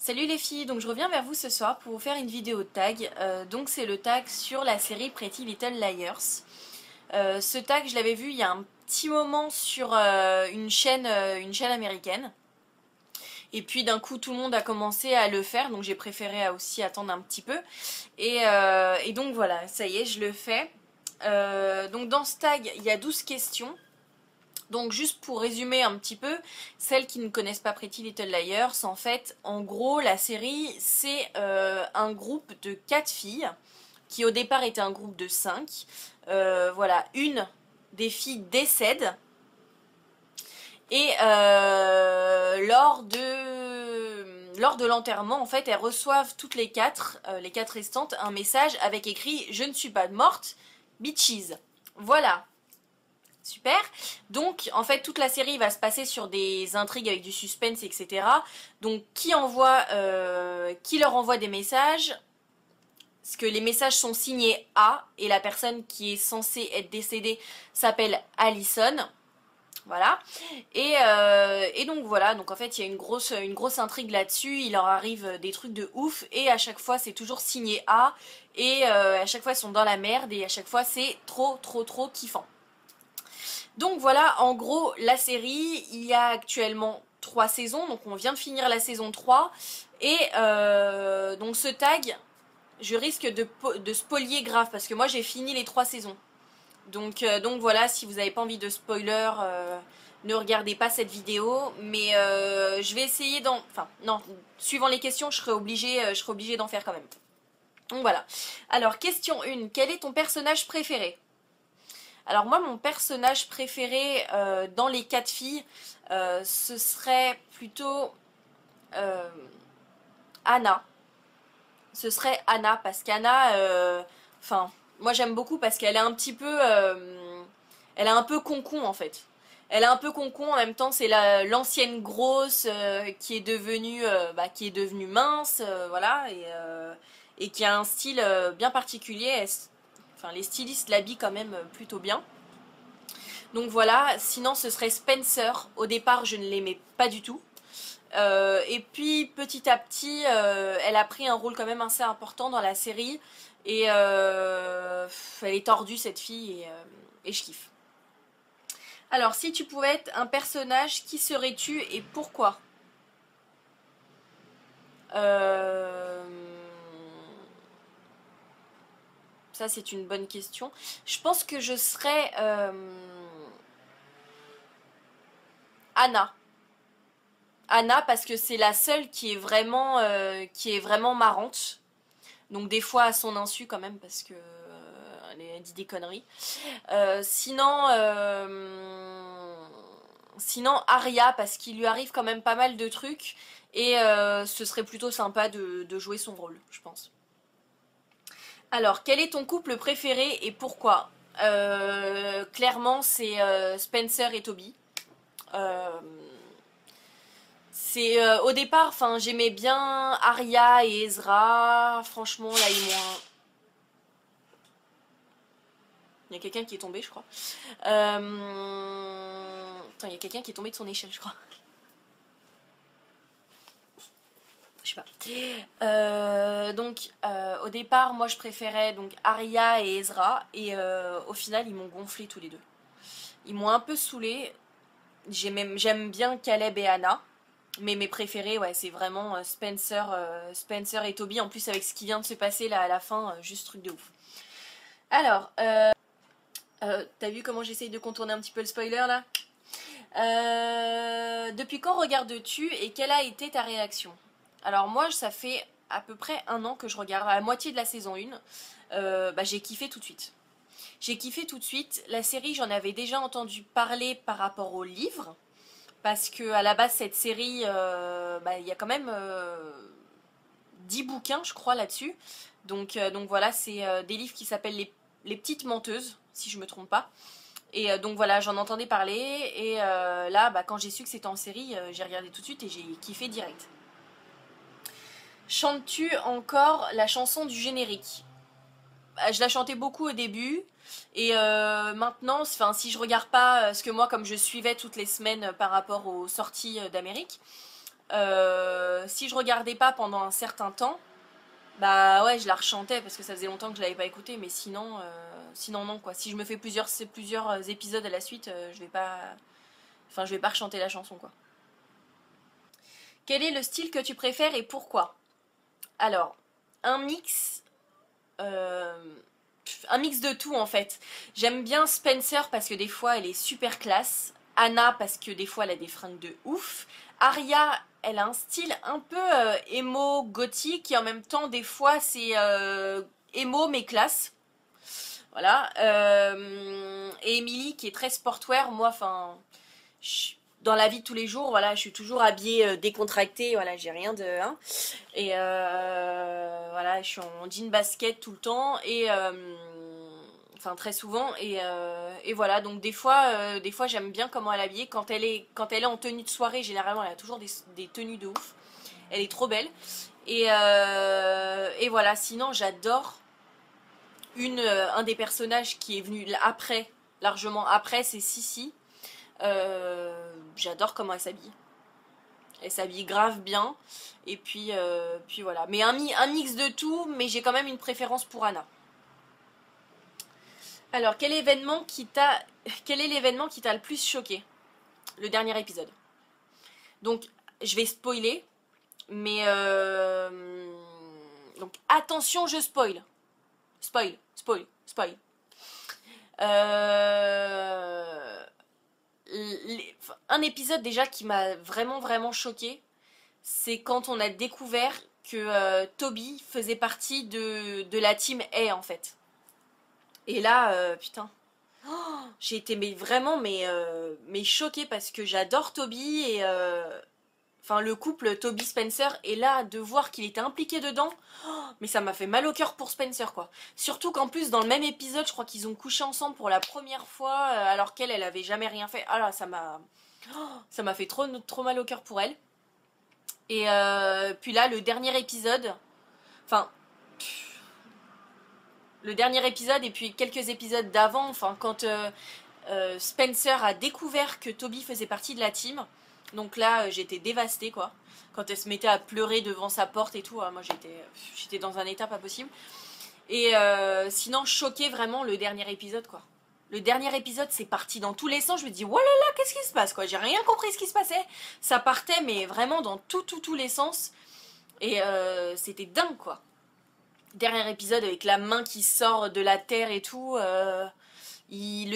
Salut les filles, donc je reviens vers vous ce soir pour vous faire une vidéo tag. Donc c'est le tag sur la série Pretty Little Liars. Ce tag je l'avais vu il y a un petit moment sur une chaîne américaine. Et puis d'un coup tout le monde a commencé à le faire, donc j'ai préféré aussi attendre un petit peu. Et donc voilà, ça y est, je le fais. Donc dans ce tag, il y a 12 questions. Donc juste pour résumer un petit peu, celles qui ne connaissent pas Pretty Little Liars, en fait, en gros, la série, c'est un groupe de 4 filles, qui au départ était un groupe de 5. Voilà, une des filles décède, et lors de l'enterrement, en fait, elles reçoivent toutes les 4 restantes, un message avec écrit « Je ne suis pas morte, bitches ». Voilà. Super. Donc, en fait, toute la série va se passer sur des intrigues avec du suspense, etc. Donc, qui leur envoie des messages, parce que les messages sont signés A, et la personne qui est censée être décédée s'appelle Allison. Voilà. Et donc voilà, donc en fait il y a une grosse intrigue là-dessus, il leur arrive des trucs de ouf, et à chaque fois c'est toujours signé A, et à chaque fois ils sont dans la merde, et à chaque fois c'est trop kiffant. Donc voilà, en gros, la série, il y a actuellement 3 saisons, donc on vient de finir la saison 3, et donc ce tag, je risque de spolier grave, parce que moi j'ai fini les 3 saisons. Donc voilà, si vous n'avez pas envie de spoiler, ne regardez pas cette vidéo, mais je vais essayer d'en... Enfin, non, suivant les questions, je serai obligée d'en faire quand même. Donc voilà. Alors, question 1, quel est ton personnage préféré ? Alors moi, mon personnage préféré dans les 4 filles, ce serait plutôt Anna. Ce serait Anna, parce qu'Anna, enfin, moi j'aime beaucoup parce qu'elle est un petit peu... elle est un peu concon en fait. Elle est un peu concon, en même temps c'est l'ancienne grosse qui est devenue mince, voilà, et qui a un style bien particulier. Enfin, les stylistes l'habillent quand même plutôt bien. Donc voilà, sinon ce serait Spencer. Au départ, je ne l'aimais pas du tout. Et puis petit à petit, elle a pris un rôle quand même assez important dans la série. Et elle est tordue cette fille, et je kiffe. Alors, si tu pouvais être un personnage, qui serais-tu et pourquoi ? Ça, c'est une bonne question. Je pense que je serais Anna. Anna, parce que c'est la seule qui est vraiment marrante. Donc des fois à son insu quand même, parce que elle dit des conneries. Sinon Arya, parce qu'il lui arrive quand même pas mal de trucs. Et ce serait plutôt sympa de jouer son rôle, je pense. Alors, quel est ton couple préféré et pourquoi ? Clairement, c'est Spencer et Toby. Au départ, enfin, j'aimais bien Arya et Ezra. Franchement, là, il y a quelqu'un qui est tombé, je crois. Attends, il y a quelqu'un qui est tombé de son échelle, je crois. Je sais pas. Au départ, moi, je préférais donc Arya et Ezra. Et au final, ils m'ont gonflé tous les deux. Ils m'ont un peu saoulé. J'aime bien Caleb et Anna. Mais mes préférés, ouais, c'est vraiment Spencer et Toby. En plus, avec ce qui vient de se passer là à la fin, juste truc de ouf. Alors, t'as vu comment j'essaye de contourner un petit peu le spoiler là ? Depuis quand regardes-tu et quelle a été ta réaction ? Alors moi, ça fait à peu près 1 an que je regarde, à la moitié de la saison 1. J'ai kiffé tout de suite. J'ai kiffé tout de suite. La série, j'en avais déjà entendu parler par rapport au livre. Parce que à la base, cette série, il y a quand même 10 bouquins, je crois, là-dessus. Donc voilà, c'est des livres qui s'appellent les Petites Menteuses, si je me trompe pas. Et donc voilà, j'en entendais parler. Et là, quand j'ai su que c'était en série, j'ai regardé tout de suite et j'ai kiffé direct. Chantes-tu encore la chanson du générique ? Je la chantais beaucoup au début. Et maintenant, si je regarde pas, parce que moi comme je suivais toutes les semaines par rapport aux sorties d'Amérique, si je regardais pas pendant un certain temps, bah ouais, je la rechantais parce que ça faisait longtemps que je l'avais pas écoutée, mais sinon, sinon non quoi. Si je me fais plusieurs épisodes à la suite, je vais pas, enfin je vais pas rechanter la chanson quoi. Quel est le style que tu préfères et pourquoi? Alors, un mix, euh, un mix de tout en fait. J'aime bien Spencer parce que des fois elle est super classe. Anna parce que des fois elle a des fringues de ouf. Aria, elle a un style un peu émo, gothique et en même temps des fois c'est émo mais classe. Voilà. Et Emily qui est très sportwear, moi enfin... Dans la vie de tous les jours, voilà, je suis toujours habillée décontractée, voilà, j'ai rien de... Hein. Et voilà, je suis en jean basket tout le temps et enfin très souvent et voilà, donc des fois j'aime bien comment elle est habillée quand elle est en tenue de soirée, généralement elle a toujours des tenues de ouf, elle est trop belle et voilà, sinon j'adore un des personnages qui est venu après, largement après, c'est Sissi. J'adore comment elle s'habille. Elle s'habille grave bien. Et puis voilà. Mais un mix de tout, mais j'ai quand même une préférence pour Anna. Alors, quel est l'événement qui t'a le plus choqué? Le dernier épisode. Donc, je vais spoiler, mais donc attention, je spoil. Spoil. Euh... Un épisode déjà qui m'a vraiment choqué, c'est quand on a découvert que Toby faisait partie de la team A en fait. Et là, putain, j'ai été mais choquée parce que j'adore Toby et enfin le couple Toby Spencer, et là de voir qu'il était impliqué dedans, mais ça m'a fait mal au cœur pour Spencer quoi. Surtout qu'en plus dans le même épisode, je crois qu'ils ont couché ensemble pour la première fois alors qu'elle elle avait jamais rien fait. Ah là, ça m'a fait trop mal au cœur pour elle. Et puis là le dernier épisode, enfin le dernier épisode et puis quelques épisodes d'avant, enfin quand Spencer a découvert que Toby faisait partie de la team. Donc là, j'étais dévastée, quoi. Quand elle se mettait à pleurer devant sa porte et tout, moi j'étais dans un état pas possible. Et sinon, choquée vraiment le dernier épisode, quoi. Le dernier épisode, c'est parti dans tous les sens. Je me dis, oh là là, qu'est-ce qui se passe, quoi? J'ai rien compris ce qui se passait. Ça partait, mais vraiment dans tous les sens. Et c'était dingue, quoi. Dernier épisode avec la main qui sort de la terre et tout. Il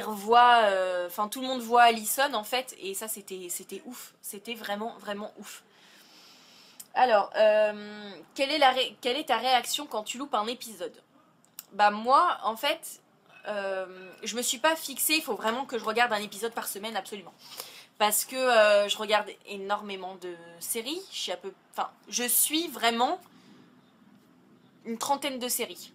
revoit, enfin tout le monde voit Allison en fait, et ça c'était ouf, c'était vraiment ouf. Alors, quelle est ta réaction quand tu loupes un épisode? Bah moi, en fait, je me suis pas fixée, il faut vraiment que je regarde un épisode par semaine absolument. Parce que je regarde énormément de séries, enfin, je suis vraiment une trentaine de séries.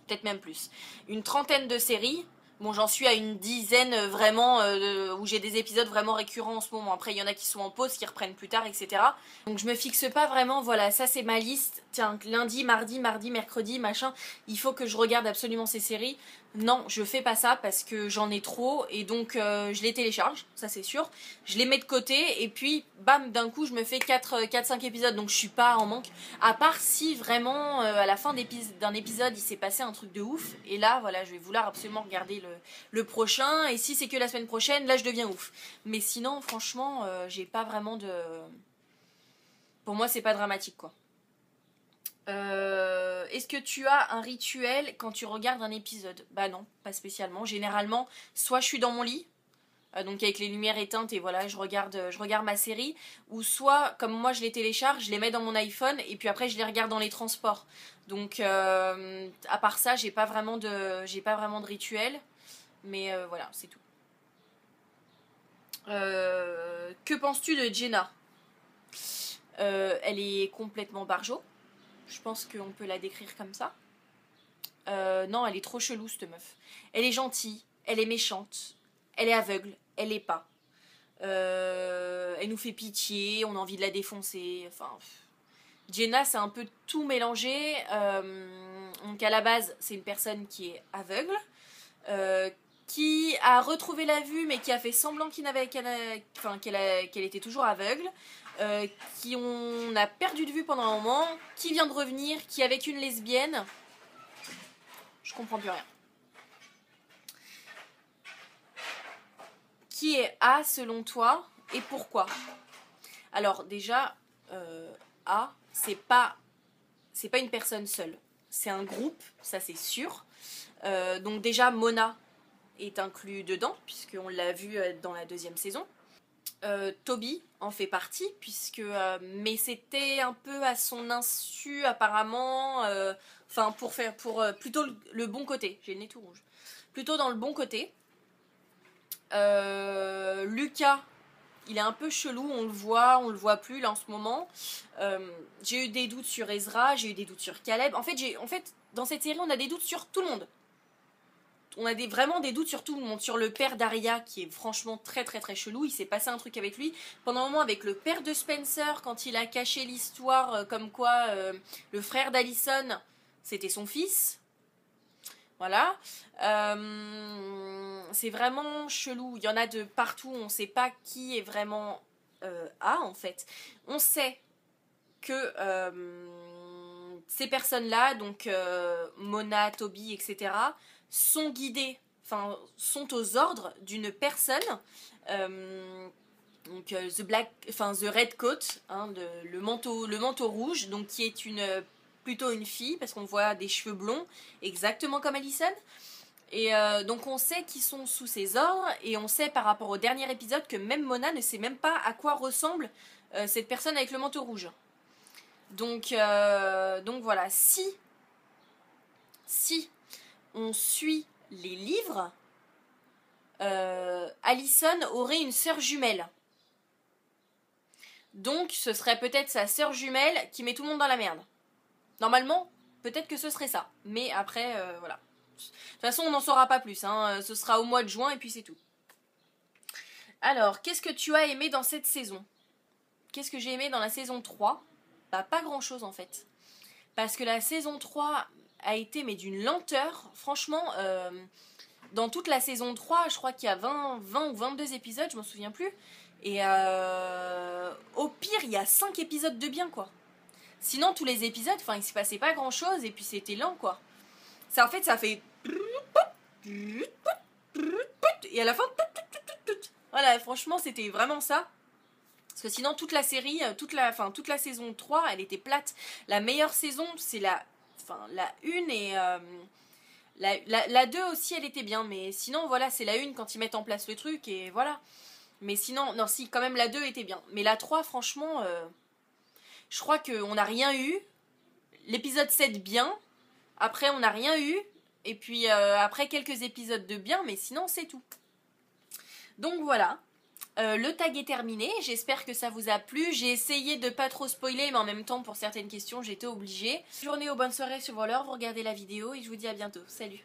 Peut-être même plus. Une trentaine de séries. Bon, j'en suis à une dizaine vraiment où j'ai des épisodes vraiment récurrents en ce moment. Après, il y en a qui sont en pause, qui reprennent plus tard, etc. Donc je me fixe pas vraiment, voilà, ça c'est ma liste. Tiens, lundi, mardi, mercredi, machin, il faut que je regarde absolument ces séries. Non, je fais pas ça parce que j'en ai trop et donc je les télécharge, ça c'est sûr. Je les mets de côté et puis bam, d'un coup je me fais 4-5 épisodes, donc je suis pas en manque. À part si vraiment à la fin d'un épisode il s'est passé un truc de ouf, et là voilà, je vais vouloir absolument regarder le prochain, et si c'est que la semaine prochaine, là je deviens ouf. Mais sinon franchement j'ai pas vraiment de... Pour moi c'est pas dramatique quoi. Est-ce que tu as un rituel quand tu regardes un épisode? Bah non, pas spécialement. Généralement, soit je suis dans mon lit, donc avec les lumières éteintes et voilà, je regarde ma série, ou soit, comme moi je les télécharge, je les mets dans mon iPhone et puis après je les regarde dans les transports. Donc à part ça, j'ai pas vraiment de rituel, mais voilà, c'est tout. Que penses-tu de Jenna? Elle est complètement barjo. Je pense qu'on peut la décrire comme ça. Non, elle est trop chelou cette meuf. Elle est gentille, elle est méchante, elle est aveugle, elle est pas. Elle nous fait pitié, on a envie de la défoncer. Enfin, Jenna, c'est un peu tout mélangé. Donc à la base, c'est une personne qui est aveugle, qui a retrouvé la vue mais qui a fait semblant qu'elle était toujours aveugle, qui on a perdu de vue pendant un moment, qui vient de revenir, qui est avec une lesbienne. Je comprends plus rien. Qui est A selon toi et pourquoi? Alors déjà, A, c'est pas une personne seule. C'est un groupe, ça c'est sûr. Donc déjà, Mona est inclus dedans, puisqu'on l'a vu dans la 2e saison. Toby en fait partie, mais c'était un peu à son insu apparemment, pour plutôt le bon côté. J'ai le nez tout rouge. Plutôt dans le bon côté. Lucas, il est un peu chelou, on le voit plus là en ce moment. J'ai eu des doutes sur Ezra, j'ai eu des doutes sur Caleb. En fait, dans cette série, on a des doutes sur tout le monde. On a vraiment des doutes sur tout le monde. Sur le père d'Arya, qui est franchement très très très chelou. Il s'est passé un truc avec lui. Pendant un moment, avec le père de Spencer, quand il a caché l'histoire, comme quoi le frère d'Alicent, c'était son fils. Voilà. C'est vraiment chelou. Il y en a de partout. On ne sait pas qui est vraiment A, en fait. On sait que ces personnes-là, donc Mona, Toby, etc., sont guidés, sont aux ordres d'une personne, donc the Red Coat, hein, le manteau rouge, donc qui est plutôt une fille, parce qu'on voit des cheveux blonds, exactement comme Alicent. Et donc on sait qu'ils sont sous ses ordres, et on sait par rapport au dernier épisode que même Mona ne sait même pas à quoi ressemble cette personne avec le manteau rouge. Donc voilà, si on suit les livres, Alicent aurait une sœur jumelle. Donc ce serait peut-être sa sœur jumelle qui met tout le monde dans la merde. Normalement, peut-être que ce serait ça. Mais après, voilà. De toute façon, on n'en saura pas plus. Hein. Ce sera au mois de juin et puis c'est tout. Alors, qu'est-ce que tu as aimé dans cette saison? Qu'est-ce que j'ai aimé dans la saison 3? Bah, pas grand-chose en fait. Parce que la saison 3... a été mais d'une lenteur, franchement, dans toute la saison 3, je crois qu'il y a 20 ou 22 épisodes, je m'en souviens plus, et au pire, il y a 5 épisodes de bien, quoi. Sinon, tous les épisodes, il se passait pas grand chose, et puis c'était lent, quoi. Ça, en fait, ça fait... Et à la fin... Voilà, franchement, c'était vraiment ça. Parce que sinon, toute la série, toute la saison 3, elle était plate. La meilleure saison, c'est la 1 et la 2 aussi, elle était bien, mais sinon voilà, c'est la 1 quand ils mettent en place le truc et voilà. Mais sinon, non, si, quand même la 2 était bien, mais la 3 franchement je crois qu'on n'a rien eu. L'épisode 7 bien, après on n'a rien eu, et puis après quelques épisodes de bien, mais sinon c'est tout. Donc voilà. Le tag est terminé, j'espère que ça vous a plu. J'ai essayé de pas trop spoiler, mais en même temps pour certaines questions j'étais obligée. Bonne journée ou bonne soirée sur vos l'heure, vous regardez la vidéo et je vous dis à bientôt. Salut!